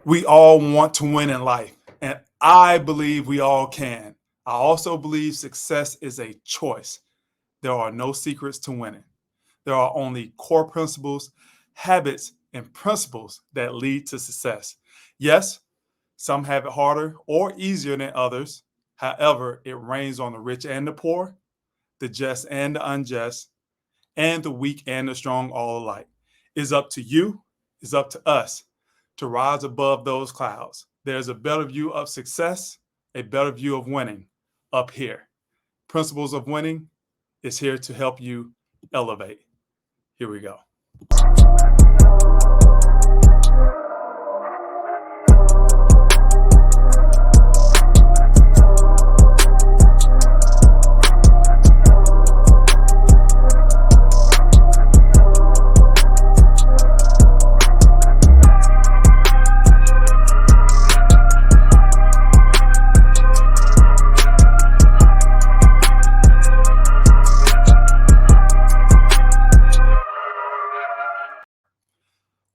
We all want to win in life, and I believe we all can. I also believe success is a choice. There are no secrets to winning. There are only core principles, habits, and principles that lead to success. Yes, some have it harder or easier than others. However, it rains on the rich and the poor, the just and the unjust, and the weak and the strong all alike. It's up to you, it's up to us to rise above those clouds. There's a better view of success, a better view of winning up here. Principles of Winning is here to help you elevate. Here we go.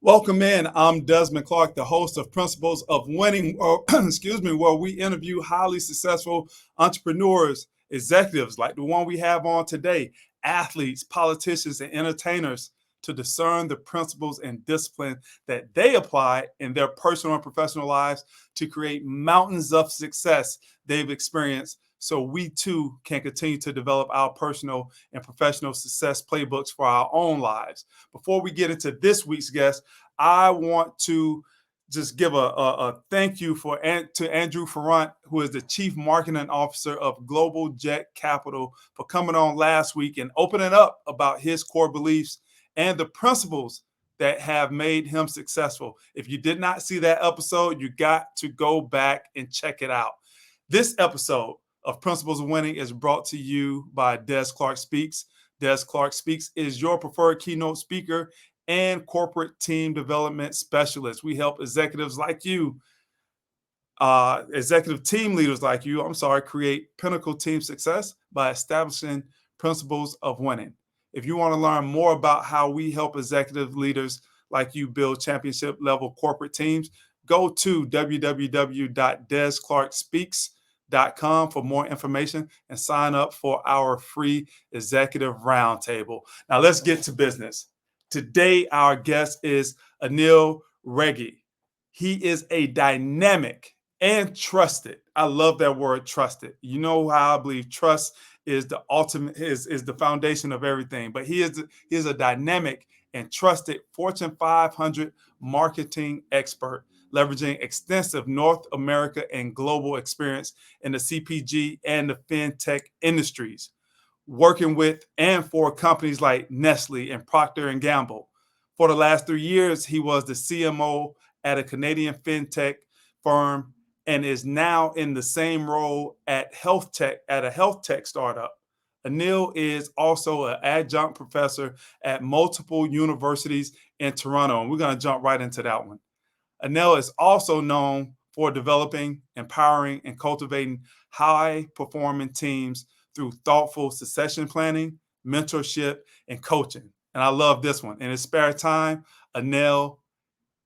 Welcome in. I'm Desmond Clark, the host of Principles of Winning, where we interview highly successful entrepreneurs, executives like the one we have on today, athletes, politicians, and entertainers to discern the principles and discipline that they apply in their personal and professional lives to create mountains of success they've experienced so we too can continue to develop our personal and professional success playbooks for our own lives. Before we get into this week's guest, I want to just give a thank you to Andrew Ferrant, who is the Chief Marketing Officer of Global Jet Capital, for coming on last week and opening up about his core beliefs and the principles that have made him successful. If you did not see that episode, you got to go back and check it out. This episode of Principles of Winning is brought to you by Des Clark Speaks. Des Clark Speaks is your preferred keynote speaker and corporate team development specialist. We help executives like you, executive team leaders like you, create pinnacle team success by establishing principles of winning. If you want to learn more about how we help executive leaders like you build championship level corporate teams, go to www.desclarkspeaks.com for more information and sign up for our free executive roundtable. Now let's get to business. Today, our guest is Anil Rege. He is a dynamic and trusted. I love that word, trusted. You know how I believe trust is the ultimate, is the foundation of everything. But he is a dynamic and trusted Fortune 500 marketing expert, leveraging extensive North America and global experience in the CPG and the fintech industries, working with and for companies like Nestle and Procter & Gamble. For the last 3 years, he was the CMO at a Canadian fintech firm and is now in the same role at a health tech startup. Anil is also an adjunct professor at multiple universities in Toronto, and we're going to jump right into that one. Anil is also known for developing, empowering, and cultivating high-performing teams through thoughtful succession planning, mentorship, and coaching. And I love this one. In his spare time, Anil,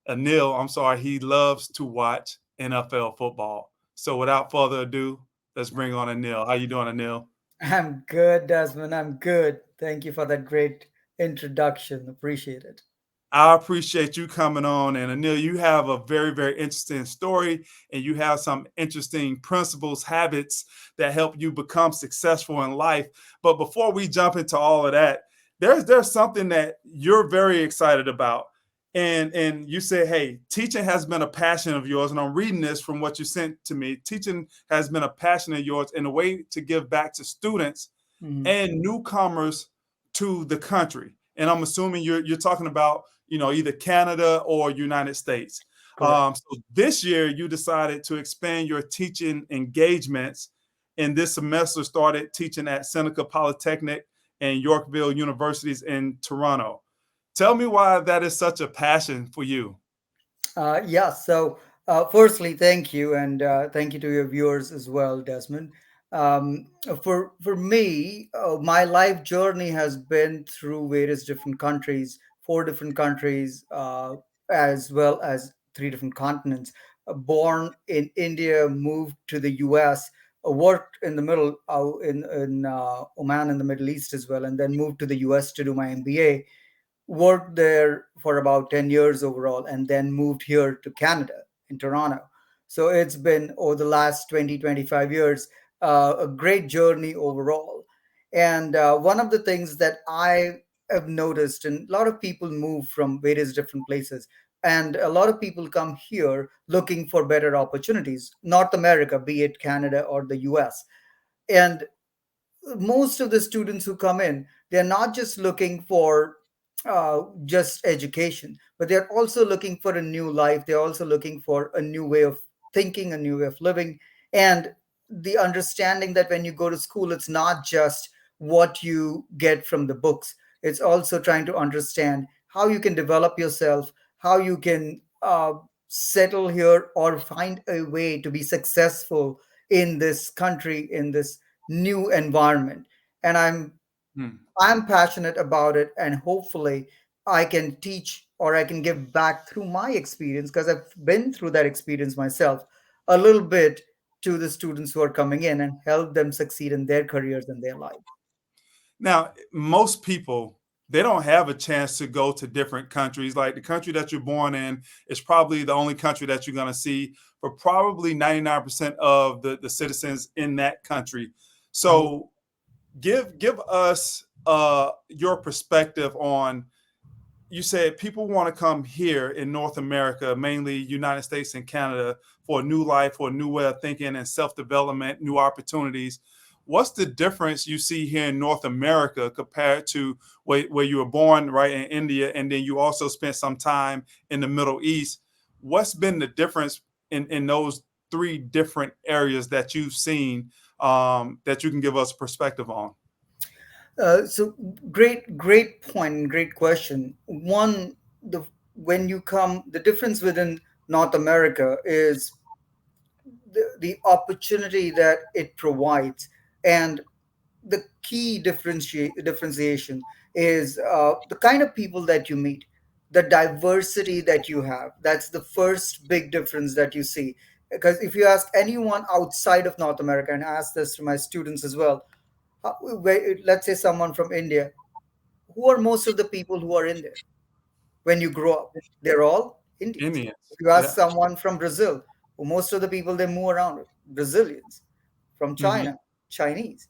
he loves to watch NFL football. So without further ado, let's bring on Anil. How you doing, Anil? I'm good, Desmond. I'm good. Thank you for that great introduction. Appreciate it. I appreciate you coming on. And Anil, you have a very, very interesting story and you have some interesting principles, habits that help you become successful in life. But before we jump into all of that, there's something that you're very excited about. And you say, hey, teaching has been a passion of yours. And I'm reading this from what you sent to me. Teaching has been a passion of yours in a way to give back to students Mhm. and newcomers to the country. And I'm assuming you're talking about, either Canada or United States. Correct. So this year you decided to expand your teaching engagements, and this semester started teaching at Seneca Polytechnic and Yorkville Universities in Toronto. Tell me why that is such a passion for you. Yeah. Firstly, thank you, and thank you to your viewers as well, Desmond. For me, my life journey has been through various different countries, 4 different countries, as well as three different continents. Born in India, moved to the U.S., worked in the middle in Oman in the Middle East as well, and then moved to the U.S. to do my MBA. Worked there for about 10 years overall, and then moved here to Canada in Toronto. So it's been over the last 20-25 years, a great journey overall. And one of the things that I have noticed, and a lot of people move from various different places, and a lot of people come here looking for better opportunities, North America, be it Canada or the US. And most of the students who come in, they're not just looking for just education, but they're also looking for a new life. They're also looking for a new way of thinking, a new way of living, and the understanding that when you go to school, it's not just what you get from the books. It's also trying to understand how you can develop yourself, how you can settle here or find a way to be successful in this country, in this new environment. And Hmm. I'm passionate about it, and hopefully I can teach or I can give back through my experience, because I've been through that experience myself, a little bit to the students who are coming in and help them succeed in their careers and their life. Now, most people, they don't have a chance to go to different countries. Like the country that you're born in is probably the only country that you're going to see for probably 99% of the citizens in that country. Mhm. So give us your perspective on, you said people want to come here in North America, mainly United States and Canada, for a new life, for a new way of thinking and self-development, new opportunities. What's the difference you see here in North America compared to where you were born, right, in India, and then you also spent some time in the Middle East? What's been the difference in those three different areas that you've seen, that you can give us perspective on? So great point, and great question. One, the when you come, the difference within North America is the opportunity that it provides, and the key differentiation is the kind of people that you meet, the diversity that you have. That's the first big difference that you see. Because if you ask anyone outside of North America, and I ask this to my students as well, let's say someone from India, who are most of the people who are in there when you grow up? They're all Indians. If Indians, you ask yeah. someone from Brazil, who most of the people they move around, Brazilians. From Hmm. China, Chinese.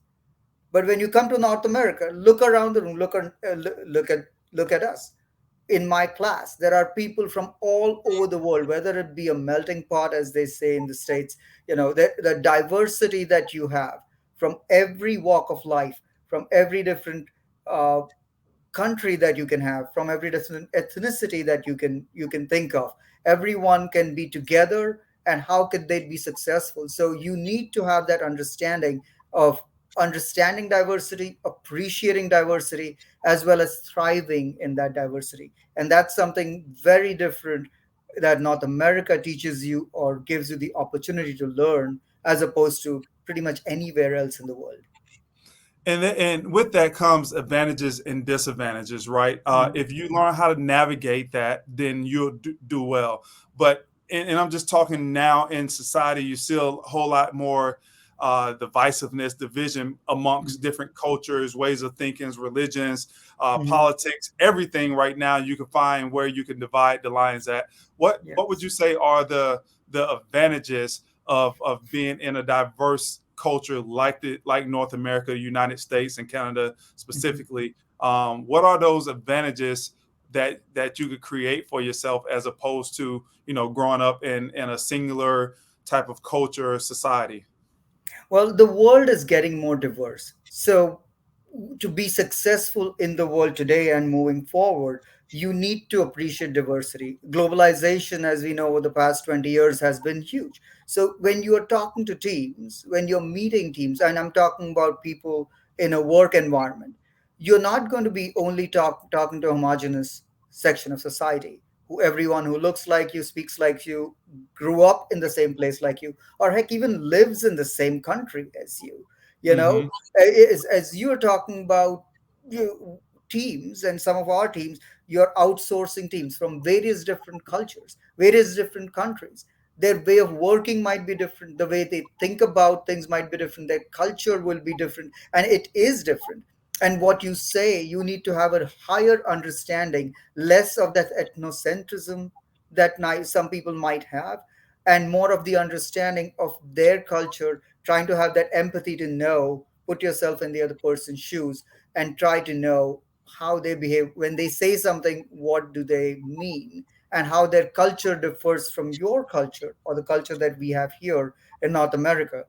But when you come to North America, look around the room, look at us. In my class, there are people from all over the world, whether it be a melting pot, as they say in the States, the diversity that you have from every walk of life, from every different uh, country that you can have, from every different ethnicity that you can think of. Everyone can be together, and how could they be successful? So you need to have that understanding of understanding diversity, appreciating diversity, as well as thriving in that diversity. And that's something very different that North America teaches you or gives you the opportunity to learn, as opposed to pretty much anywhere else in the world. And with that comes advantages and disadvantages, right? Mhm. If you learn how to navigate that, then you'll do well. But and I'm just talking now in society, you see a whole lot more divisiveness, division amongst different cultures, ways of thinking, religions, Mhm. politics, everything. Right now, you can find where you can divide the lines at. What would Yes. you say are the advantages of being in a diverse culture like North America, United States, and Canada Mhm. specifically? What are those advantages that you could create for yourself as opposed to growing up in a singular type of culture or society? Well, the world is getting more diverse. So, to be successful in the world today and moving forward, you need to appreciate diversity. Globalization, as we know, over the past 20 years has been huge. So, when you are talking to teams, when you're meeting teams, and I'm talking about people in a work environment, you're not going to be only talking to a homogenous section of society, who everyone who looks like you, speaks like you, grew up in the same place like you, or heck, even lives in the same country as you. You Mm-hmm. know, as you're talking about, you, teams and some of our teams. you're outsourcing teams from various different cultures, various different countries. Their way of working might be different, the way they think about things might be different, their culture will be different, and it is different. And what you say, you need to have a higher understanding, less of that ethnocentrism that some people might have, and more of the understanding of their culture, trying to have that empathy to know, put yourself in the other person's shoes, and try to know how they behave when they say something, what do they mean, and how their culture differs from your culture or the culture that we have here in North America.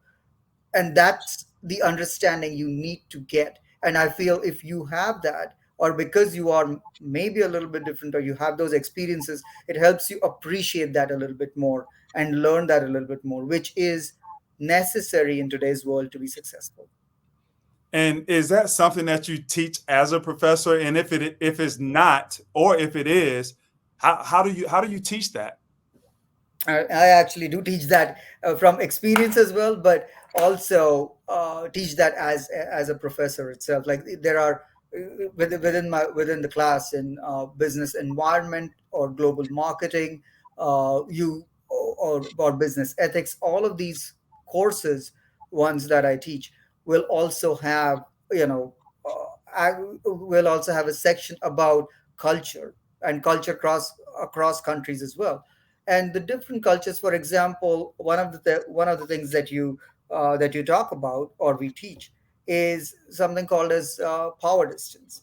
And that's the understanding you need to get. And I feel if you have that, or because you are maybe a little bit different, or you have those experiences, it helps you appreciate that a little bit more and learn that a little bit more, which is necessary in today's world to be successful. And is that something that you teach as a professor? And if it's not, or if it is, how do you teach that? I actually do teach that from experience as well, but also teach that as a professor itself. Like there are within the class in business environment or global marketing, you or business ethics. All of these courses, ones that I teach, will also have will also have a section about culture and culture across countries as well, and the different cultures. For example, one of the things that you talk about or we teach is something called as power distance.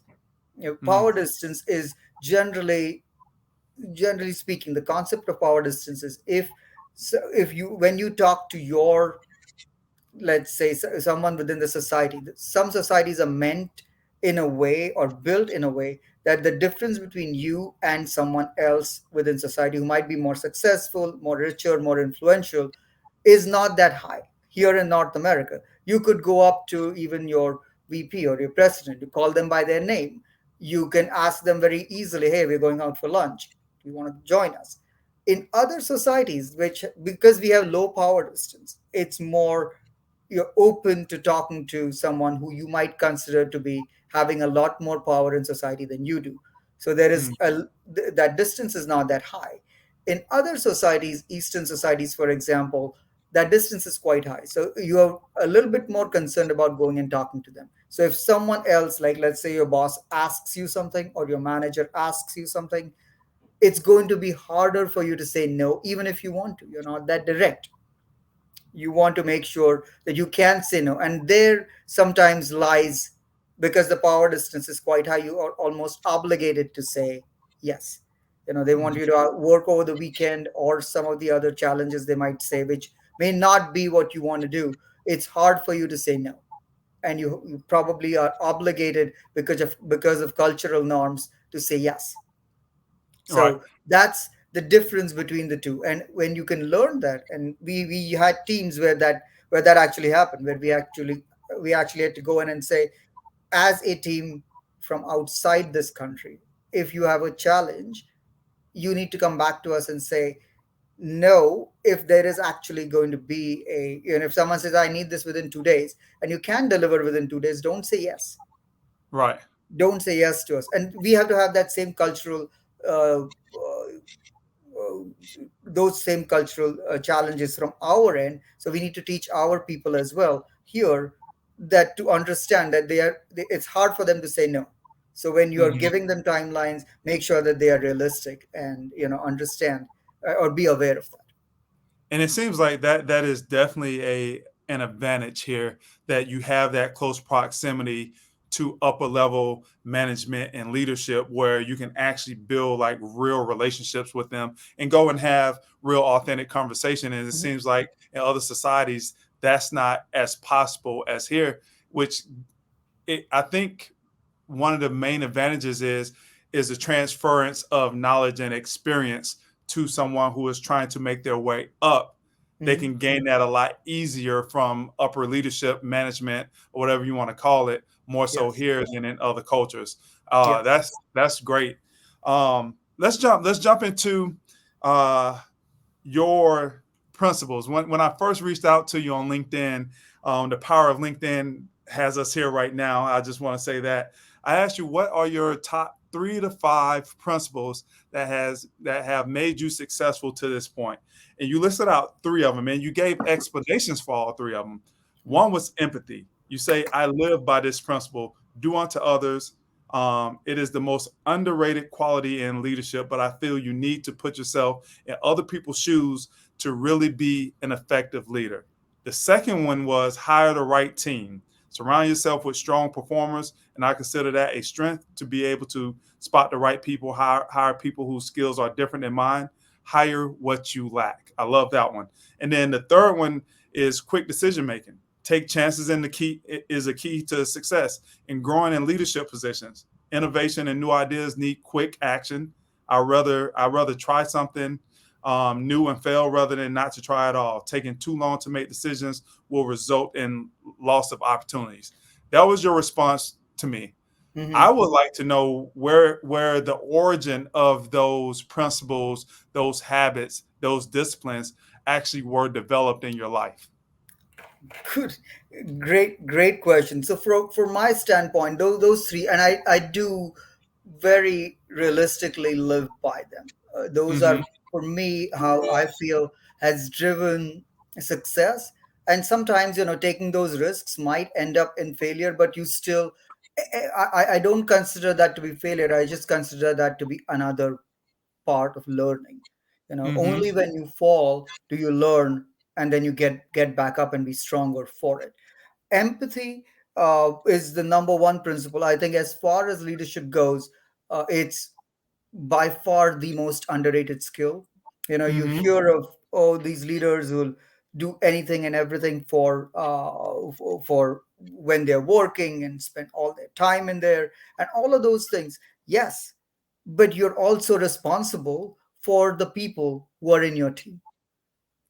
Mm, Power distance is generally speaking, the concept of power distance is if you when you talk to your, let's say, someone within the society. Some societies are meant in a way or built in a way that the difference between you and someone else within society who might be more successful, more richer, more influential, is not that high. Here in North America, you could go up to even your VP or your president, to call them by their name. You can ask them very easily, hey, we're going out for lunch, do you want to join us? In other societies, which, because we have low power distance, it's more, you're open to talking to someone who you might consider to be having a lot more power in society than you do. So there is mm, that distance is not that high. In other societies, Eastern societies, for example, that distance is quite high. So you are a little bit more concerned about going and talking to them. So if someone else, like let's say your boss asks you something or your manager asks you something, it's going to be harder for you to say no, even if you want to. You're not that direct. You want to make sure that you can say no, and there sometimes lies, because the power distance is quite high, you are almost obligated to say yes. They want mhm. you to work over the weekend, or some of the other challenges they might say, which may not be what you want to do. It's hard for you to say no, and you probably are obligated because of cultural norms to say yes. Right. So that's the difference between the two. And when you can learn that, and we had teams where that actually happened, where we actually had to go in and say, as a team from outside this country, if you have a challenge, you need to come back to us and say no. If there is actually going to be if someone says, I need this within 2 days, and you can deliver within 2 days, don't say yes. Right. Don't say yes to us. And we have to have that same cultural those same cultural challenges from our end. So we need to teach our people as well here, that to understand that it's hard for them to say no. So when you are Mhm. giving them timelines, make sure that they are realistic, and understand or be aware of that. And it seems like that is definitely a an advantage here, that you have that close proximity to upper level management and leadership, where you can actually build like real relationships with them and go and have real authentic conversation. And it Mhm. seems like in other societies that's not as possible as here, which I think one of the main advantages is the transference of knowledge and experience to someone who is trying to make their way up. They Mhm. can gain that a lot easier from upper leadership, management, or whatever you want to call it, more so Yes. here than in other cultures. Yeah. That's great. Let's jump into uh, your principles. When I first reached out to you on LinkedIn, the power of LinkedIn has us here right now. I just want to say that I asked you, what are your top 3 to 5 principles that have made you successful to this point. And you listed out 3 of them, and you gave explanations for all 3 of them. One was empathy. You say, I live by this principle: do unto others. It is the most underrated quality in leadership, but I feel you need to put yourself in other people's shoes to really be an effective leader. The second one was hire the right team. Surround yourself with strong performers, and I consider that a strength to be able to spot the right people, hire people whose skills are different than mine. Hire what you lack. I love that one. And then the third one is quick decision making. Take chances in the key is a key to success in growing in leadership positions. Innovation and new ideas need quick action. I rather try something new and fail rather than not to try at all. Taking too long to make decisions will result in loss of opportunities. That was your response to me. I Hmm. would like to know where the origin of those principles, those habits, those disciplines actually were developed in your life. Good, great question. So from my standpoint, those three, and I do very realistically live by them. Those Mm-hmm. are for me how I feel has driven success. And sometimes taking those risks might end up in failure, but you still. I don't consider that to be failure. I just consider that to be another part of learning. Mm-hmm. Only when you fall do you learn, and then you get back up and be stronger for it. Empathy is the number one principle. I think as far as leadership goes, it's by far the most underrated skill. You Mm-hmm. hear of, oh, these leaders will do anything and everything for when they're working and spend all their time in there and all of those things. Yes, but you're also responsible for the people who are in your team.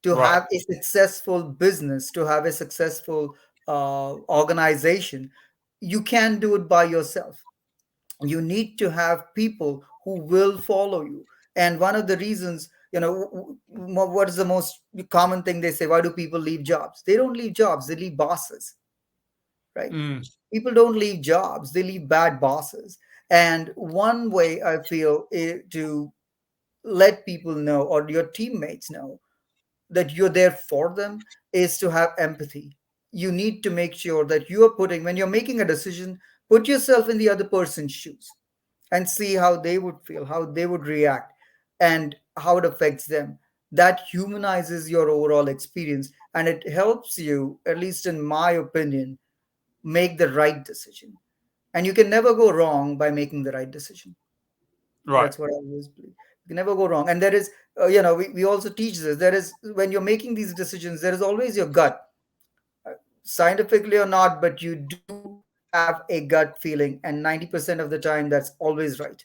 To Right. have a successful business, to have a successful organization, you can't do it by yourself. You need to have people who will follow you. And one of the reasons, what is the most common thing they say? Why do people leave jobs? They don't leave jobs, they leave bosses, right? Mm. People don't leave jobs, they leave bad bosses. And one way I feel to let people know, or your teammates know, that you're there for them is to have empathy. You need to make sure that you are putting, when you're making a decision, put yourself in the other person's shoes and see how they would feel, how they would react, and how it affects them. That humanizes your overall experience, and it helps you, at least in my opinion, make the right decision. And you can never go wrong by making the right decision. Right. That's what I always believe. You can never go wrong. And there is, we also teach this. There is, when you're making these decisions, there is always your gut, scientifically or not, but you do have a gut feeling. And 90% of the time, that's always right.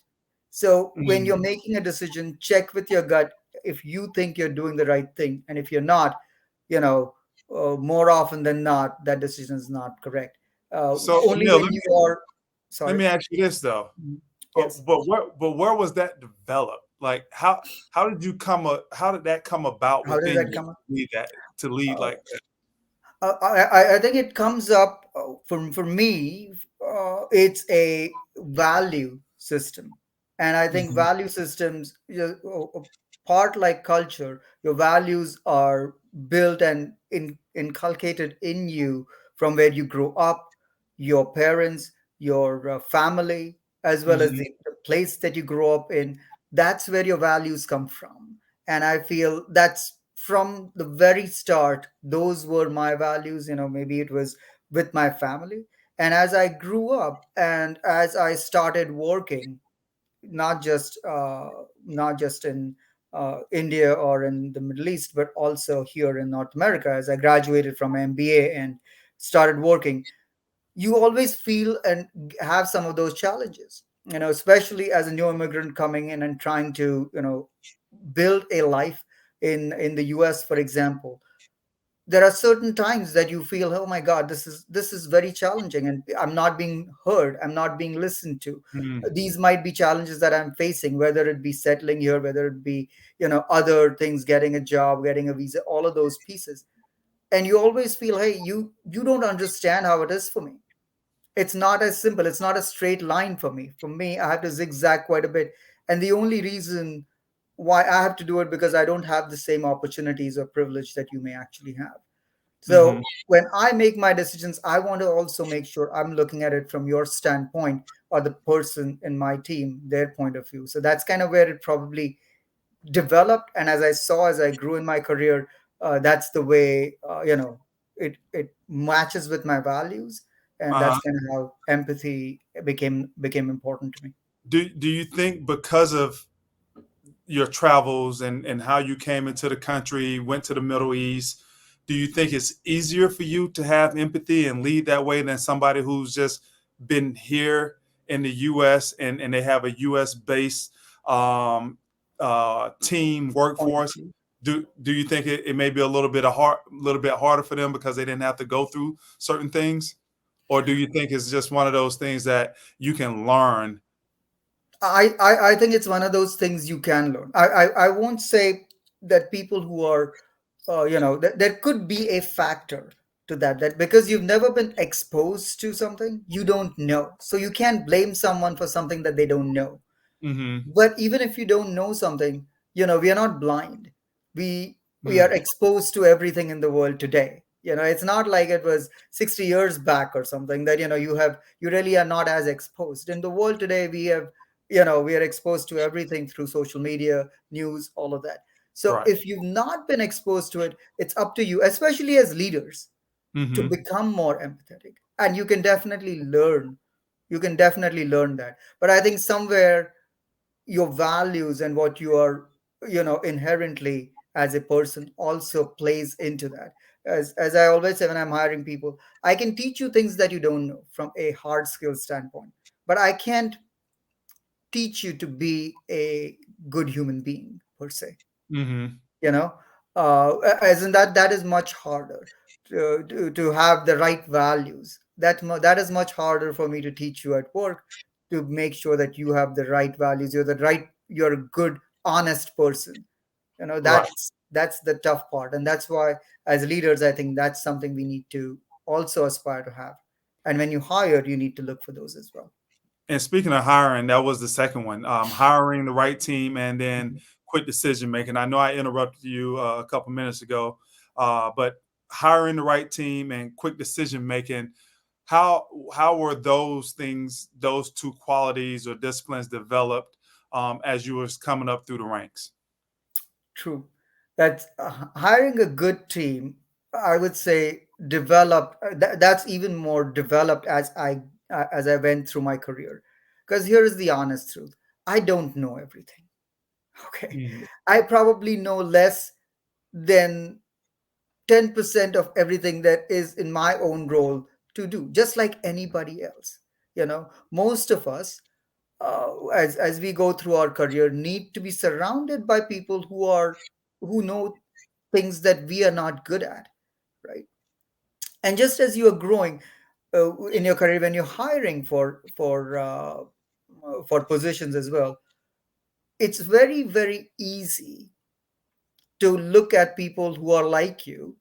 So when Mm. you're making a decision, check with your gut if you think you're doing the right thing. And if you're not, you know, more often than not, that decision is not correct. So Only Neil, when you are, let sorry. me ask you this though. Mhm. Yes. But where was that developed? Like how did that come about How did within that you come up? to lead Uh, like that? I think it comes up for me. It's a value system, and I think Mhm. value systems, part like culture, your values are built and inculcated in you from where you grow up, your parents, your family, as well as Mhm. the place that you grow up in. That's where your values come from, and I feel that's from the very start. Those were my values. Maybe it was with my family, and as I grew up and as I started working, not just in India or in the Middle East, but also here in North America, as I graduated from MBA and started working, you always feel and have some of those challenges, especially as a new immigrant coming in and trying to build a life in the US, for example. There are certain times that you feel, oh my god, this is very challenging, and I'm not being heard, I'm not being listened to. Mm. These might be challenges that I'm facing, whether it be settling here, whether it be other things, getting a job, getting a visa, all of those pieces. And you always feel, hey, you don't understand how it is for me. It's not as simple. It's not a straight line for me. For me, I have to zigzag quite a bit. And the only reason why I have to do it, because I don't have the same opportunities or privilege that you may actually have. Hmm. So when I make my decisions, I want to also make sure I'm looking at it from your standpoint, or the person in my team, their point of view. So that's kind of where it probably developed. And as I saw, as I grew in my career, that's the way, it matches with my values. And Uh-huh. that's kind of how empathy became important to me. Do you think because of your travels and how you came into the country, went to the Middle East, do you think it's easier for you to have empathy and lead that way than somebody who's just been here in the U.S. and they have a U.S. based team Point of workforce? view. Do you think it may be a little bit harder for them because they didn't have to go through certain things, or do you think it's just one of those things that you can learn? I think it's one of those things you can learn. I won't say that people who are, there could be a factor to that because you've never been exposed to something, you don't know. So you can't blame someone for something that they don't know. Mm-hmm. But even if you don't know something, we are not blind. We are exposed to everything in the world today. It's not like it was 60 years back or something that you really are not as exposed. In the world today, we are exposed to everything through social media, news, all of that. So Right. if you've not been exposed to it, it's up to you, especially as leaders, to Mm-hmm. become more empathetic. And you can definitely learn that. But I think somewhere your values and what you are, inherently as a person also plays into that. As I always say when I'm hiring people, I can teach you things that you don't know from a hard skill standpoint, but I can't teach you to be a good human being per se. Mm-hmm. you know as in that is much harder to have the right values. That is much harder for me to teach you at work, to make sure that you have the right values, you're a good, honest person. Right. That's the tough part, and that's why, as leaders, I think that's something we need to also aspire to have. And when you hire, you need to look for those as well. And speaking of hiring, that was the second one. Hiring the right team and then Mhm. quick decision making. I know I interrupted you a couple minutes ago, but hiring the right team and quick decision making. How were those things, those two qualities or disciplines developed as you was coming up through the ranks? True. That hiring a good team, I would say, developed. That's even more developed as I went through my career. Because here is the honest truth: I don't know everything. Okay, Mhm. I probably know less than 10% of everything that is in my own role to do, just like anybody else. Most of us, as we go through our career, need to be surrounded by people who know things that we are not good at, right? And just as you are growing in your career, when you're hiring for positions as well, it's very, very easy to look at people who are like you,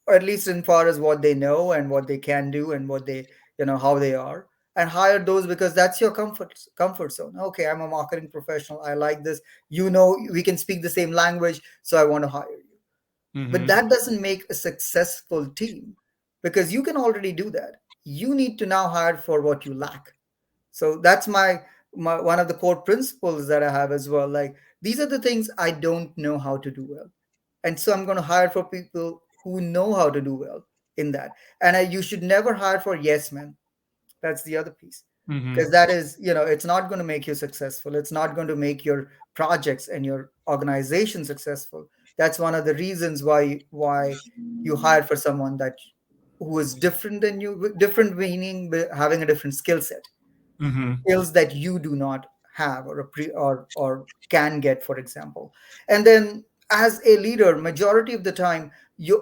or at least in far as what they know and what they can do and what they, how they are, and hire those because that's your comfort zone. Okay, I'm a marketing professional. I like this. We can speak the same language, so I want to hire you. But Mhm. that doesn't make a successful team, because you can already do that. You need to now hire for what you lack. So that's my one of the core principles that I have as well. Like, these are the things I don't know how to do well, and so I'm going to hire for people who know how to do well in that. And you should never hire for yes men. That's the other piece, because Mhm. that is, it's not going to make you successful. It's not going to make your projects and your organization successful. That's one of the reasons why you hire for someone that who is different than you. Different meaning having a different skill set, Mhm. skills that you do not have, or can get, for example. And then, as a leader, majority of the time,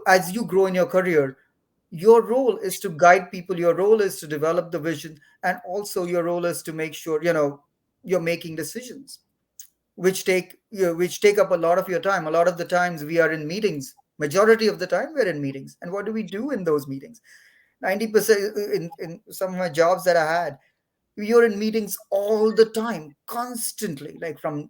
as you grow in your career, your role is to guide people, your role is to develop the vision, and also your role is to make sure you're making decisions which take up a lot of your time. A lot of the times we are in meetings. Majority of the time we're in meetings, and what do we do in those meetings? 90% in some of my jobs that I had, you're in meetings all the time, constantly, like from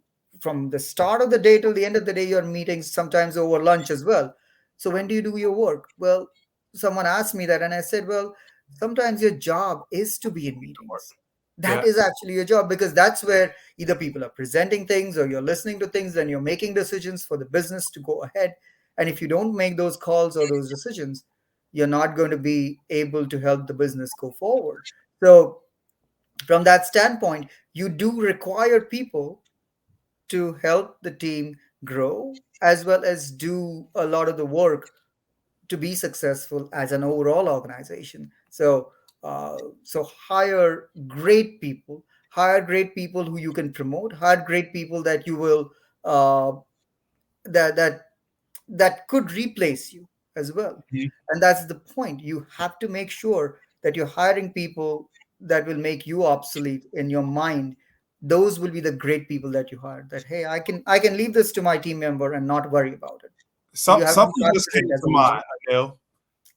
the start of the day till the end of the day. You're in meetings, sometimes over lunch as well. So when do you do your work? Well, someone asked me that, and I said, well, sometimes your job is to be in meetings. That Yeah. is actually your job, because that's where either people are presenting things or you're listening to things, and you're making decisions for the business to go ahead. And if you don't make those calls or those decisions, you're not going to be able to help the business go forward. So from that standpoint, you do require people to help the team grow, as well as do a lot of the work to be successful as an overall organization. So hire great people who you can promote, hire great people that you will uh, that that that could replace you as well. Mhm. And that's the point. You have to make sure that you're hiring people that will make you obsolete in your mind. Those will be the great people that you hire. That, hey, I can leave this to my team member and not worry about it. You have to be Something just came confident as to a leader. mind, Anil.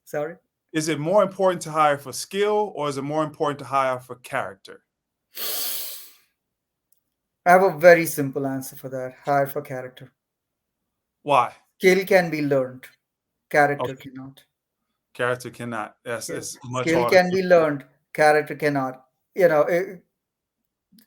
Sorry. Is it more important to hire for skill or is it more important to hire for character? I have a very simple answer for that. Hire for character. Why? Skill can be learned. Character Okay. cannot. Character cannot. That's Yes. it's much Skill harder can to. be learned. Character cannot. You know,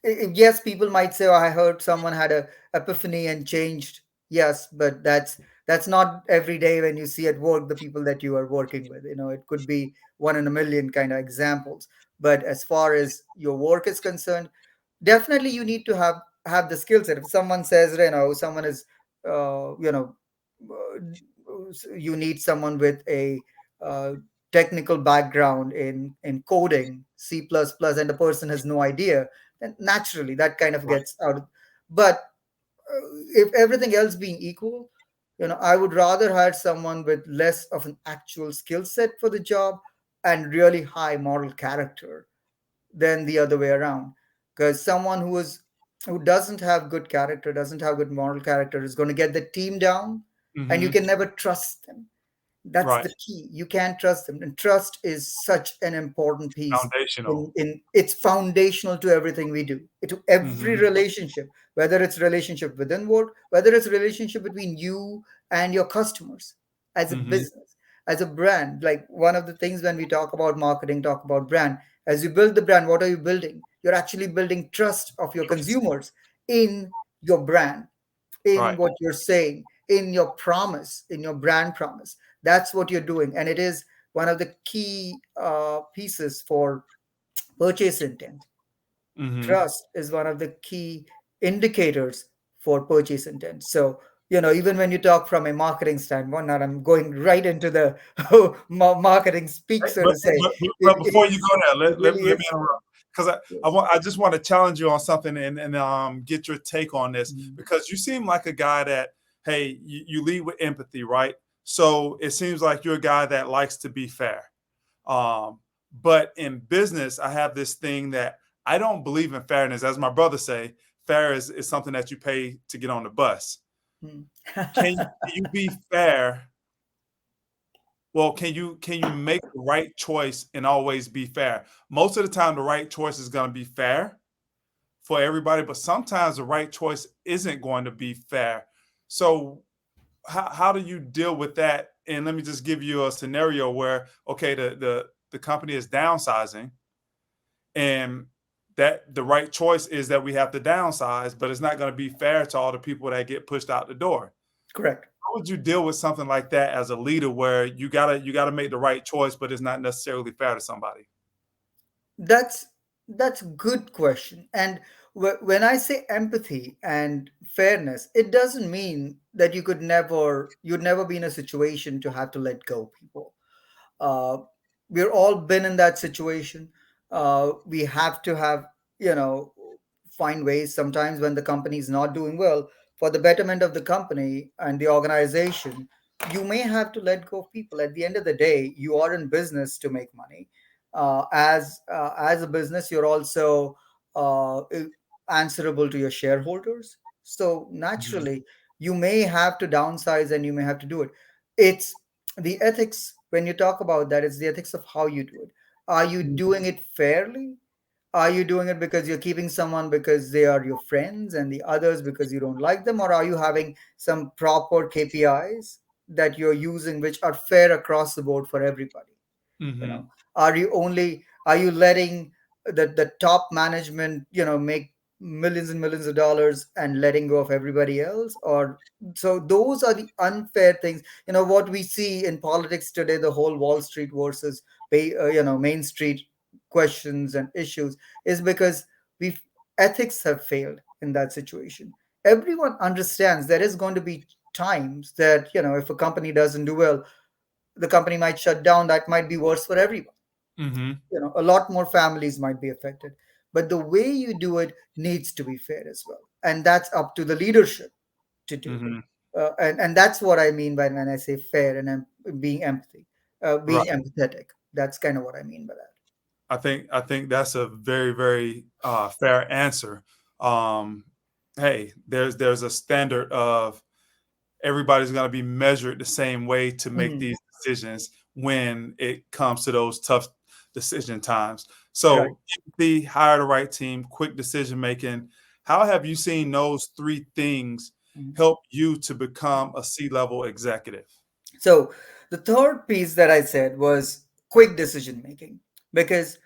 yes, people might say, oh, I heard someone had a epiphany and changed. Yes, but that's not every day when you see at work the people that you are working with. It could be one in a million kind of examples. But as far as your work is concerned, definitely you need to have the skill set. If someone says, someone is you need someone with a uh, technical background in coding C++, and the person has no idea, then naturally that kind of Right. gets out. But if everything else being equal, I would rather hire someone with less of an actual skill set for the job and really high moral character than the other way around. Because someone who doesn't have good character, doesn't have good moral character, is going to get the team down, and you Hmm. can never trust them. That's Right. the key. You can't trust them, and trust is such an important piece. Foundational. In It's foundational to everything we do, to every Hmm. relationship, whether it's relationship within work, whether it's relationship between you and your customers, as a Hmm. business, as a brand. Like, one of the things when we talk about marketing, talk about brand, as you build the brand, what are you building? You're actually building trust of your consumers in your brand, in Right. what you're saying, in your promise, in your brand promise. That's what you're doing. And it is one of the key pieces for purchase intent. Hmm. Trust is one of the key indicators for purchase intent. So, even when you talk from a marketing standpoint, now I'm going right into the marketing speak, so But, to say. It, but it before you is, go there, it really let me is. interrupt because Yes. I just want to challenge you on something and get your take on this Mhm. because you seem like a guy that hey you lead with empathy, right? So it seems like you're a guy that likes to be fair. Um, but in business, I have this thing that I don't believe in fairness. As my brother say, fair is something that you pay to get on the bus. Mhm. Can you be fair? Well, can you make the right choice and always be fair? Most of the time, the right choice is going to be fair for everybody, but sometimes the right choice isn't going to be fair. So, how do you deal with that? And let me just give you a scenario where, okay, the company is downsizing, and that the right choice is that we have to downsize, but it's not going to be fair to all the people that get pushed out the door. Correct. How would you deal with something like that as a leader where you gotta make the right choice, but it's not necessarily fair to somebody? That's a good question. And when I say empathy and fairness, it doesn't mean that you'd never be in a situation to have to let go people. uh, we're all been in that situation. We have to have, you know find ways sometimes when the company is not doing well, for the betterment of the company and the organization. You may have to let go of people. At the end of the day, you are in business to make money. As a business, you're also answerable to your shareholders. So Mhm. naturally, you may have to downsize, and you may have to do it. It's the ethics when you talk about that, it's the ethics of how you do it. Are you doing it fairly? Are you doing it because you're keeping someone because they are your friends and the others because you don't like them? Or are you having some proper KPIs that you're using which are fair across the board for everybody? You know, Mm-hmm. are you letting the top management, make millions and millions of dollars and letting go of everybody else? Or so those are the unfair things. What we see in politics today, the whole Wall Street versus Main Street questions and issues, is because we've ethics have failed in that situation. Everyone understands there is going to be times that, if a company doesn't do well, the company might shut down. That might be worse for everyone. Mm-hmm. A lot more families might be affected. But the way you do it needs to be fair as well, and that's up to the leadership to do. Mm-hmm. And that's what I mean by when I say fair and being empathy, Right. being empathetic. That's kind of what I mean by that. I think that's a very, very fair answer. Um, hey, there's a standard of everybody's going to be measured the same way to make Mhm. these decisions when it comes to those tough decision times. Right. So, empathy, hire the right team, quick decision making. How have you seen those three things Mhm. help you to become a C-level executive? So the third piece that I said was quick decision making, because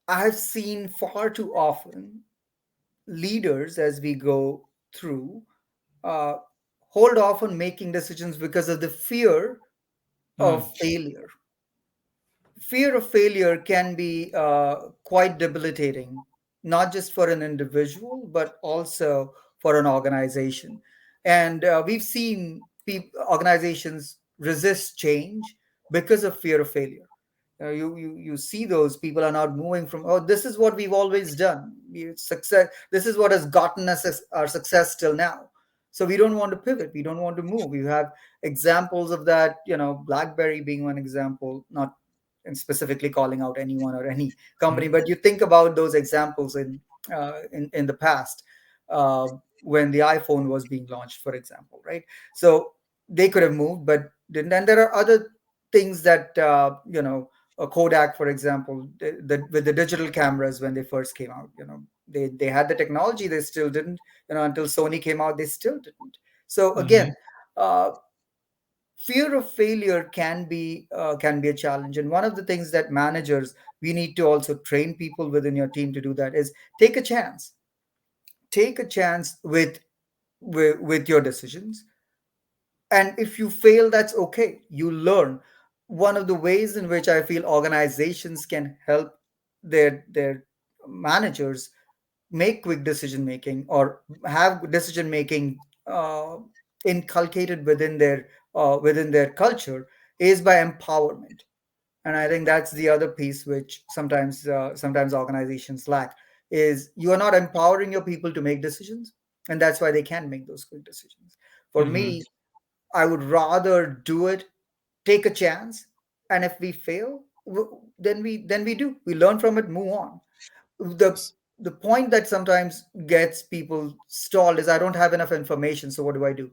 I've seen far too often leaders, as we go through, uh, hold off on making decisions because of the fear Mm, of failure. Fear of failure can be quite debilitating, not just for an individual, but also for an organization. And we've seen organizations resist change because of fear of failure. You see those people are not moving from, oh, this is what we've always done. Success. This is what has gotten us our success till now. So we don't want to pivot. We don't want to move. We have examples of that. BlackBerry being one example, not and specifically calling out anyone or any company, mhm, but you think about those examples in the past, uh, when the iPhone was being launched, for example, right? So they could have moved, but didn't. And there are other things that Kodak, for example, with the digital cameras when they first came out, they had the technology, they still didn't. Until Sony came out, they still didn't. So mhm. again, uh, fear of failure can be a challenge, and one of the things that managers, we need to also train people within your team to do that, is take a chance. Take a chance with your decisions, and if you fail, that's okay, you learn. One of the ways in which I feel organizations can help their managers make quick decision making, or have decision making inculcated within their culture, is by empowerment. And I think that's the other piece which sometimes organizations lack, is you are not empowering your people to make decisions, and that's why they can't make those quick decisions. For Mhm. me, I would rather do it, take a chance, and if we fail, then we do, we learn from it, move on. The the point that sometimes gets people stalled is, I don't have enough information, so what do I do?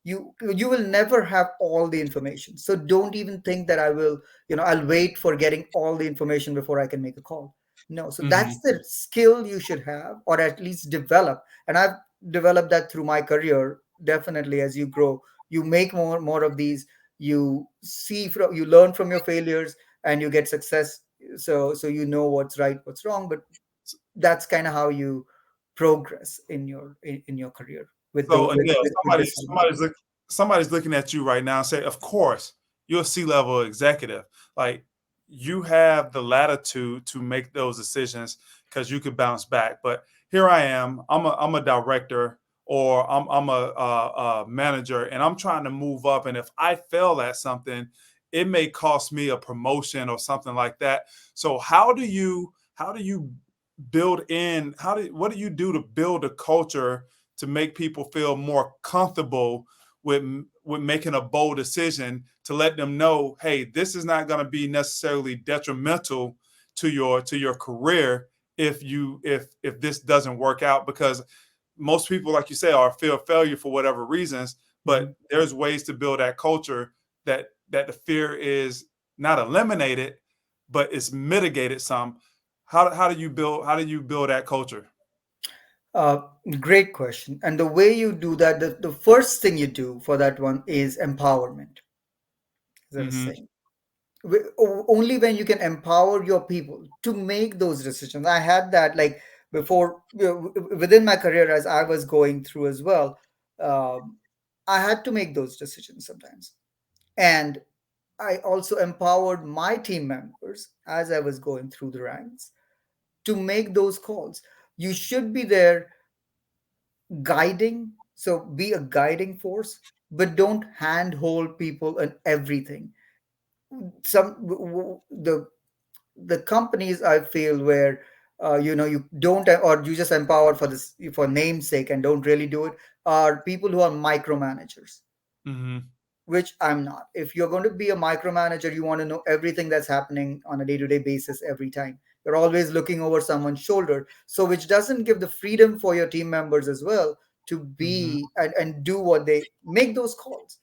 You will never have all the information, so don't even think that I'll wait for getting all the information before I can make a call. No, so that's Mhm. the skill you should have, or at least develop. And I've developed that through my career. Definitely, as you grow, you make more of these. You learn from your failures, and you get success. So you know what's right, what's wrong. But that's kind of how you progress in your career with the So with, Anil, with decision making. somebody's looking at you right now and say, "Of course, you're a C-level executive. Like you have the latitude to make those decisions because you could bounce back." But here I am. I'm a director or I'm a manager, and I'm trying to move up. And if I fail at something, it may cost me a promotion or something like that. So how do you build in? What do you do to build a culture to make people feel more comfortable with making a bold decision, to let them know, hey, this is not going to be necessarily detrimental to your career if this doesn't work out, because most people, like you say, are fear of failure for whatever reasons, Mhm. but there's ways to build that culture that that the fear is not eliminated, but it's mitigated some. How do you build that culture? Uh, Great question. And the way you do that, the first thing you do for that one is empowerment, as I was Mm-hmm. saying. Only when you can empower your people to make those decisions. I had that like before, within my career as I was going through as well. um, I had to make those decisions sometimes, and I also empowered my team members as I was going through the ranks to make those calls. You should be there guiding, so be a guiding force, but don't handhold people in everything. The companies I feel where you don't, or you just empower for this for namesake and don't really do it, are people who are micromanagers, Mm-hmm. which I'm not. If you're going to be a micromanager, you want to know everything that's happening on a day-to-day basis every time. You're always looking over someone's shoulder, so which doesn't give the freedom for your team members as well to Mm-hmm. be and do what they make those calls.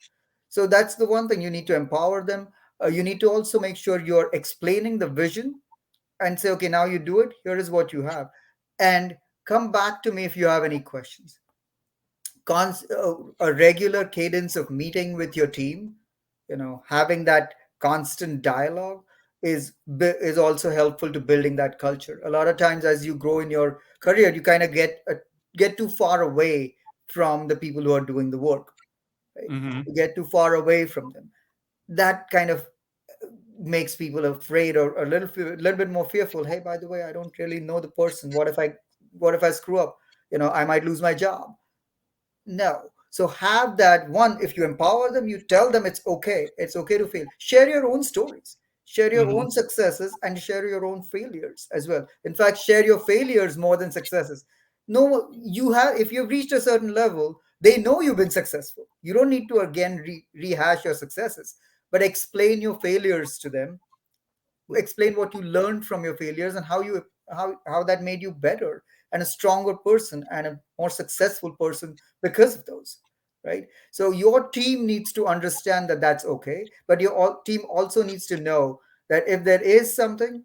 So that's the one thing, you need to empower them. You need to also make sure you're explaining the vision and say, okay, now you do it, here is what you have, and come back to me if you have any questions. A regular cadence of meeting with your team, having that constant dialogue is also helpful to building that culture. A lot of times as you grow in your career, you kind of get too far away from the people who are doing the work, right? Mm-hmm. You get too far away from them. That kind of makes people afraid, or a little bit more fearful. Hey, by the way, I don't really know the person. What if I screw up? I might lose my job. No. So have that one. If you empower them, you tell them it's okay. It's okay to fail. Share your own stories. Share your Mm-hmm. own successes and share your own failures as well. In fact, share your failures more than successes. No, you have, if you've reached a certain level, they know you've been successful. You don't need to again rehash your successes, but explain your failures to them. Explain what you learned from your failures and how that made you better and a stronger person and a more successful person because of those, right? So your team needs to understand that that's okay, but your team also needs to know that if there is something,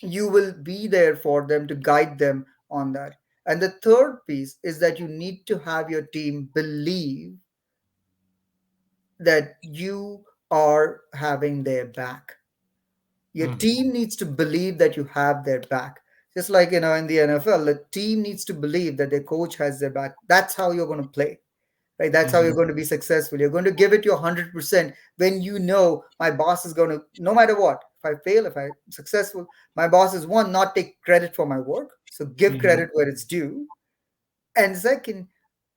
you will be there for them to guide them on that. And the third piece is that you need to have your team believe that you are having their back. Your Mm-hmm. team needs to believe that you have their back. Just like, in the NFL, the team needs to believe that their coach has their back. That's how you're going to play, right? That's how Mm-hmm. you're going to be successful. You're going to give it your 100% when you know my boss is going to, no matter what, if I fail, if I'm successful, my boss is one, not take credit for my work. So give Mm-hmm. credit where it's due. And second,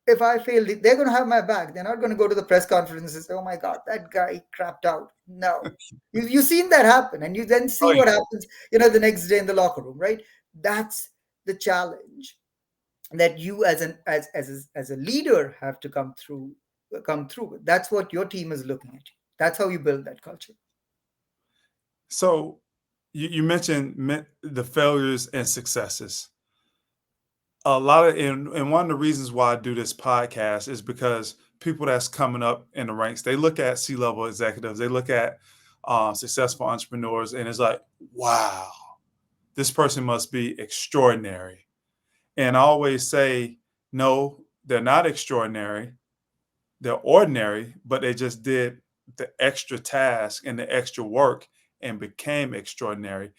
if I fail, they're going to have my back. They're not going to go to the press conference and say, "Oh my God, that guy crapped out." No, you've seen that happen, and you then see Oh what yeah. happens, the next day in the locker room, right? That's the challenge that you as a leader have to come through with. That's what your team is looking at you. That's how you build that culture. So you mentioned the failures and successes. A lot of and one of the reasons why I do this podcast is because people that's coming up in the ranks, they look at C-level executives, they look at successful entrepreneurs, and it's like, wow, this person must be extraordinary. And I always say, no, they're not extraordinary. They're ordinary, but they just did the extra task and the extra work and became extraordinary.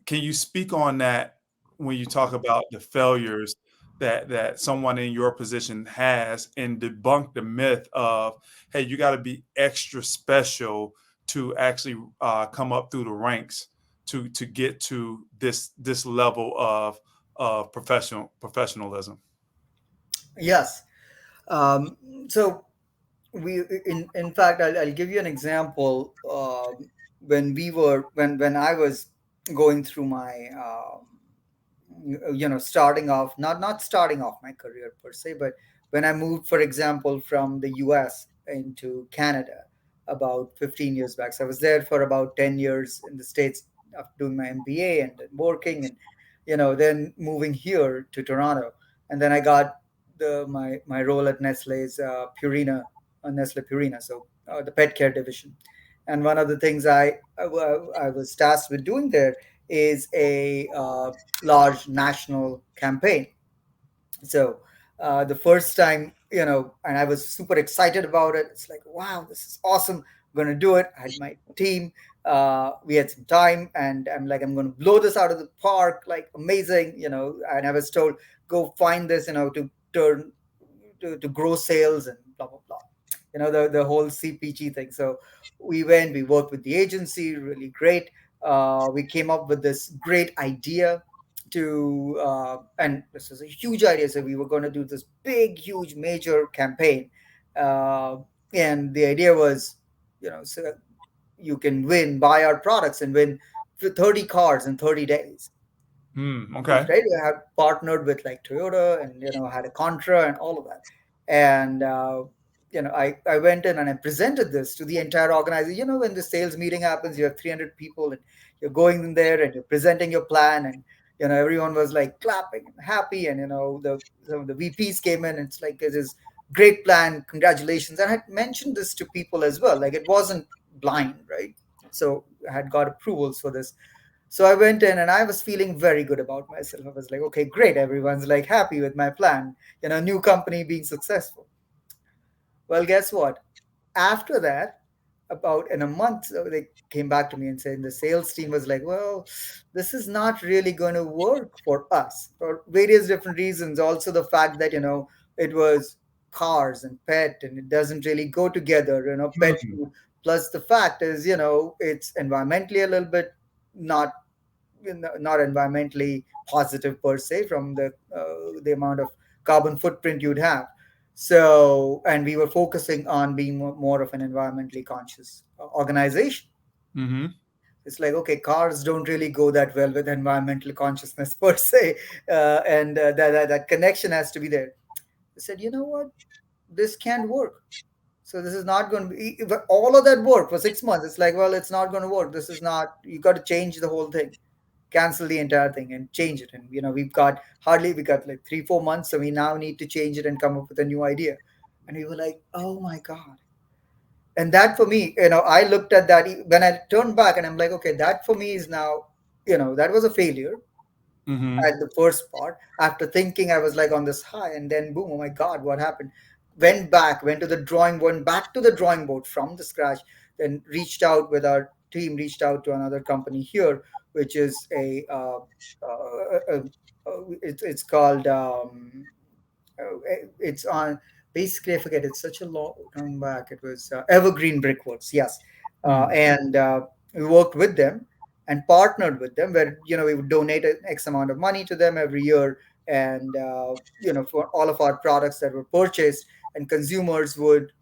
Can you speak on that when you talk about the failures that someone in your position has and debunk the myth of, hey, you got to be extra special to actually come up through the ranks to get to this level of professionalism. Yes. So we in fact, I'll give you an example. When I was going through my starting off, not starting off my career per se, but when I moved, for example, from the US into Canada about 15 years back. So I was there for about 10 years in the States after doing my MBA and then working, and then moving here to Toronto. And then I got my role at Nestle's Purina, Nestle Purina, so the pet care division. And one of the things I was tasked with doing there is a large national campaign. So the first time, and I was super excited about it. It's like, wow, this is awesome. I'm going to do it. I had my team. We had some time, and I'm like, I'm going to blow this out of the park, like amazing, And I was told, go find this, to turn to grow sales and blah blah blah. The whole CPG thing. So we worked with the agency, really great. We came up with this great idea and this was a huge idea. So we were going to do this big, huge, major campaign, uh, and the idea was, so you can buy our products and win 30 cars in 30 days. Okay. Right? We had partnered with like Toyota and had a Contra and all of that. And I went in and I presented this to the entire organization. When the sales meeting happens, you have 300 people and you're going in there and you're presenting your plan, and everyone was like clapping and happy, and some of the VPs came in and it's like, this is great plan, congratulations. And I had mentioned this to people as well, like it wasn't blind, right? So I had got approvals for this. So I went in and I was feeling very good about myself. I was like, okay, great. Everyone's like happy with my plan, new company being successful. Well, guess what? After that, about in a month, they came back to me and said the sales team was like, well, this is not really going to work for us for various different reasons. Also, the fact that, it was cars and pet and it doesn't really go together, pet Hmm. food. Plus, the fact is, it's environmentally a little bit not not environmentally positive per se from the amount of carbon footprint you'd have. So, and we were focusing on being more of an environmentally conscious organization. Hmm. It's like, okay, cars don't really go that well with environmental consciousness per se, and that connection has to be there. I said, you know what, this can't work. So this is not going to be all of that work for 6 months. It's like, well, it's not going to work. This is not. You got to change the whole thing, cancel the entire thing and change it. And we got like 3 4 months, so we now need to change it and come up with a new idea. And we were like, oh my god. And that for me, I looked at that when I turned back and I'm like, okay, that for me is now, that was a failure Hmm. at the first part. After thinking, I was like on this high, and then boom, oh my god, what happened? Went to the drawing board, back to the drawing board from the scratch. Then reached out to another company here, which is it's called it's on, basically I forget, it's such a long time back. It was Evergreen Brickworks, yes. And we worked with them and partnered with them, where we would donate an X amount of money to them every year, and for all of our products that were purchased, and consumers would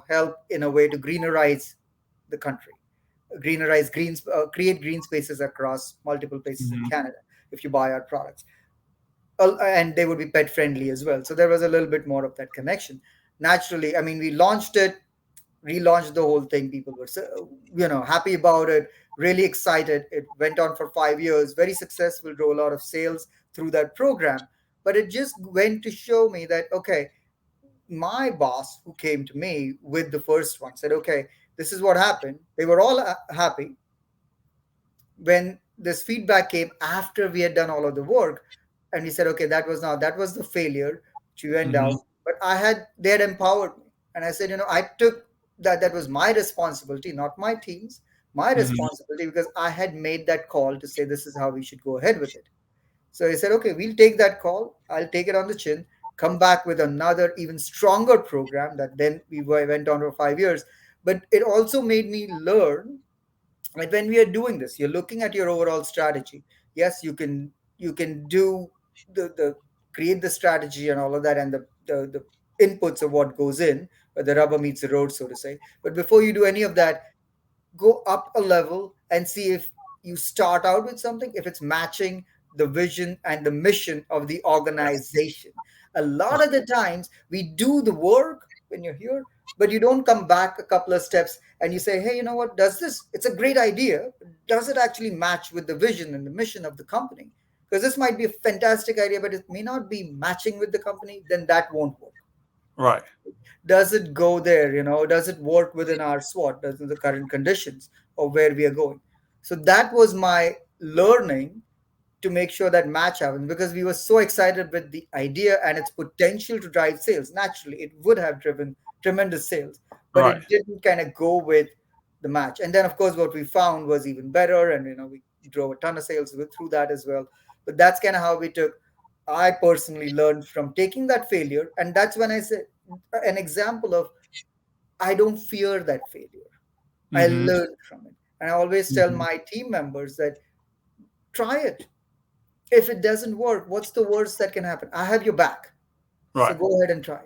help in a way to greenerize the country, create green spaces across multiple places in Hmm. Canada if you buy our products. And they would be pet friendly as well. So there was a little bit more of that connection. Naturally, I mean, we launched it, relaunched the whole thing. People were happy about it, really excited. It went on for 5 years, very successful, drove a lot of sales through that program. But it just went to show me that, okay, my boss who came to me with the first one said, okay, this is what happened. They were all happy. When this feedback came after we had done all of the work, and we said, okay, that was the failure which we went Hmm. out. But they had empowered me, and I said, I took that was my responsibility, not my team's, my Hmm. responsibility, because I had made that call to say this is how we should go ahead with it. So I said, okay, we'll take that call. I'll take it on the chin, come back with another even stronger program that then went on for 5 years. But it also made me learn, like when we are doing this, you're looking at your overall strategy. Yes, you can do the create the strategy and all of that, and the inputs of what goes in, where the rubber meets the road, so to say. But before you do any of that, go up a level and see if you start out with something, if it's matching the vision and the mission of the organization. A lot of the times we do the work when you're here, but you don't come back a couple of steps and you say, hey, you know what, does this, it's a great idea, but does it actually match with the vision and the mission of the company? Because this might be a fantastic idea, but it may not be matching with the company, then that won't work. Right. Does it go there? Does it work within our SWOT, does the current conditions of where we are going? So that was my learning to make sure that match happens, because we were so excited with the idea and its potential to drive sales. Naturally, it would have driven tremendous sales, but Right. it didn't kind of go with the match. And then, of course, what we found was even better, and we drove a ton of sales through that as well. But that's kind of how we took. I personally learned from taking that failure, and that's when I said an example of I don't fear that failure. I Hmm. learned from it, and I always tell Hmm. my team members that try it. If it doesn't work, what's the worst that can happen? I have your back. So Right. go ahead and try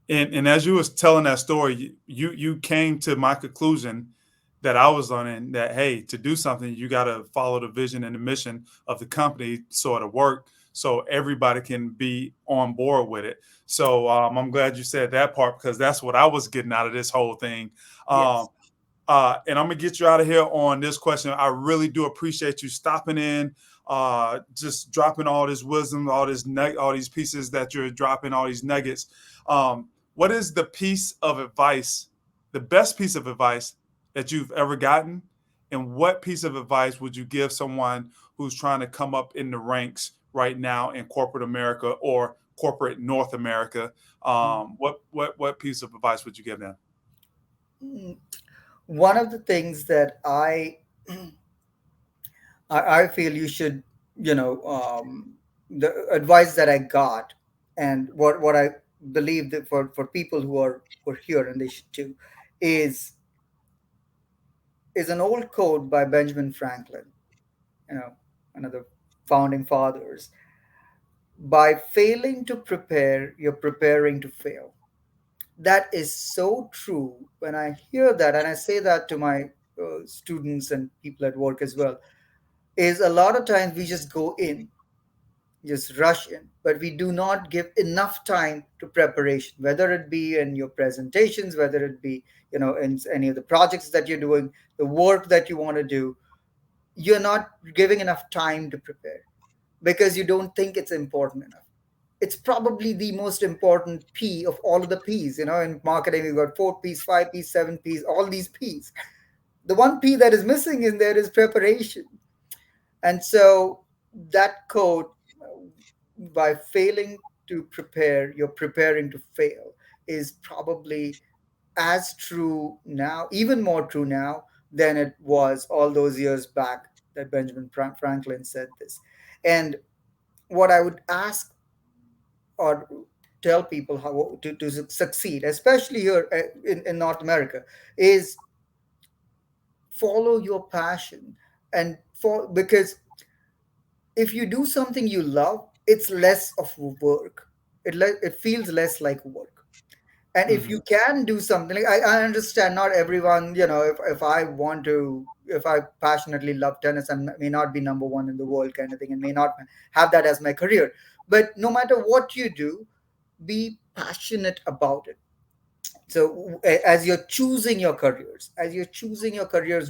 it. And as you was telling that story, you came to my conclusion that I was learning that, hey, to do something, you got to follow the vision and the mission of the company so it'll work, so everybody can be on board with it. So I'm glad you said that part, because that's what I was getting out of this whole thing. Um, Yes. and I'm gonna get you out of here on this question. I really do appreciate you stopping in, just dropping all this wisdom, all these pieces that you're dropping, all these nuggets. What is the piece of advice, the best piece of advice that you've ever gotten, and what piece of advice would you give someone who's trying to come up in the ranks right now in corporate America or corporate North America? What piece of advice would you give them? Mm, One of the things that I feel you should, the advice that I got, and what I believe that for people who are here and they should do, is is an old quote by Benjamin Franklin, you know, one of the founding fathers. By failing to prepare, you're preparing to fail. That is so true. When I hear that, and I say that to my students and people at work as well, is a lot of times we just go in, just rush in, but we do not give enough time to preparation, whether it be in your presentations, whether it be, in any of the projects that you're doing, the work that you want to do. You're not giving enough time to prepare because you don't think it's important enough. It's probably the most important P of all of the P's. In marketing, we've got 4 P's, 5 P's, 7 P's, all these P's. The one P that is missing in there is preparation. And so that code, by failing to prepare, you're preparing to fail, is probably as true now, even more true now than it was all those years back that Benjamin Franklin said this. And what I would ask or tell people how to succeed, especially here in North America, is follow your passion. And because if you do something you love, it's less of work. It feels less like work. And if you Hmm. can do something, like I understand not everyone, if I want to, if I passionately love tennis and may not be number one in the world kind of thing, and may not have that as my career, but no matter what you do, be passionate about it. So as you're choosing your careers,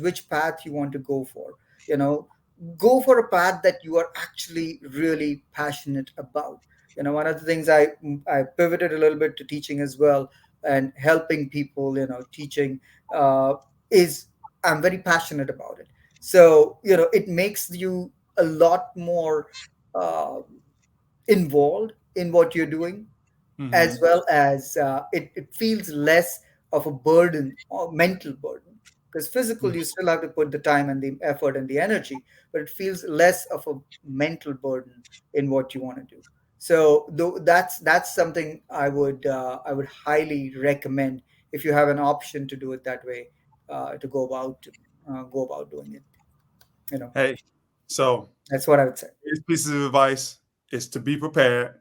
which path you want to go for, you know go for a path that you are actually really passionate about. One of the things I pivoted a little bit to teaching as well, and helping people, teaching, uh, is I'm very passionate about it. So it makes you a lot more uh, involved in what you're doing, as Hmm. well as it feels less of a burden or mental burden, because physical you still have to put the time and the effort and the energy, but it feels less of a mental burden in what you want to do. So that's something I would highly recommend, if you have an option to do it that way, to go about doing it. you know Hey, so that's what I would say. this piece of advice is to be prepared,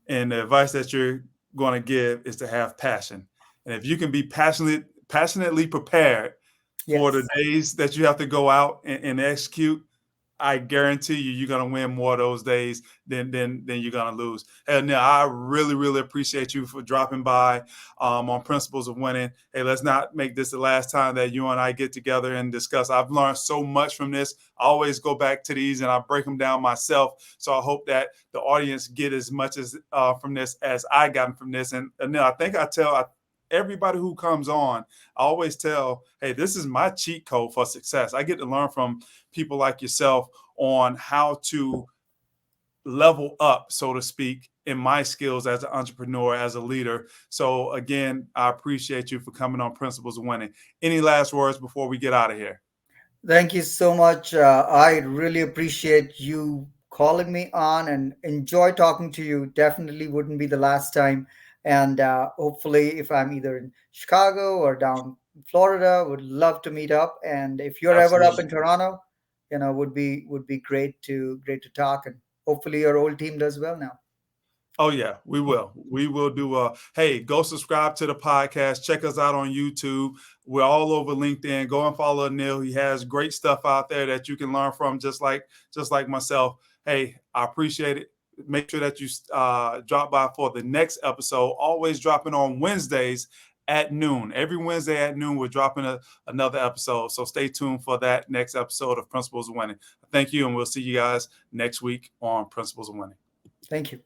and the advice that you're going to give is to have passion. And if you can be passionately prepared for the Yes. days that you have to go out and execute, I guarantee you, you're gonna win more of those days than you're gonna lose. And now I really, really appreciate you for dropping by on Principles of Winning. Hey, let's not make this the last time that you and I get together and discuss. I've learned so much from this. I always go back to these and I break them down myself. So I hope that the audience get as much as from this as I got from this. And then I think I tell everybody who comes on, I always tell, hey, this is my cheat code for success. I get to learn from people like yourself on how to level up, so to speak, in my skills as an entrepreneur, as a leader. So again, I appreciate you for coming on Principles of Winning. Any last words before we get out of here? Thank you so much. I really appreciate you calling me on and enjoy talking to you. Definitely wouldn't be the last time. And hopefully, if I'm either in Chicago or down in Florida, would love to meet up. And if you're ever up Absolutely. in Toronto, would be great to talk. And hopefully, your old team does well now. Oh yeah, we will. We will do hey, go subscribe to the podcast. Check us out on YouTube. We're all over LinkedIn. Go and follow Anil. He has great stuff out there that you can learn from, just like myself. Hey, I appreciate it. Make sure that you drop by for the next episode. Always dropping on Wednesdays at noon. Every Wednesday at noon, we're dropping another episode. So stay tuned for that next episode of Principles of Winning. Thank you, and we'll see you guys next week on Principles of Winning. Thank you.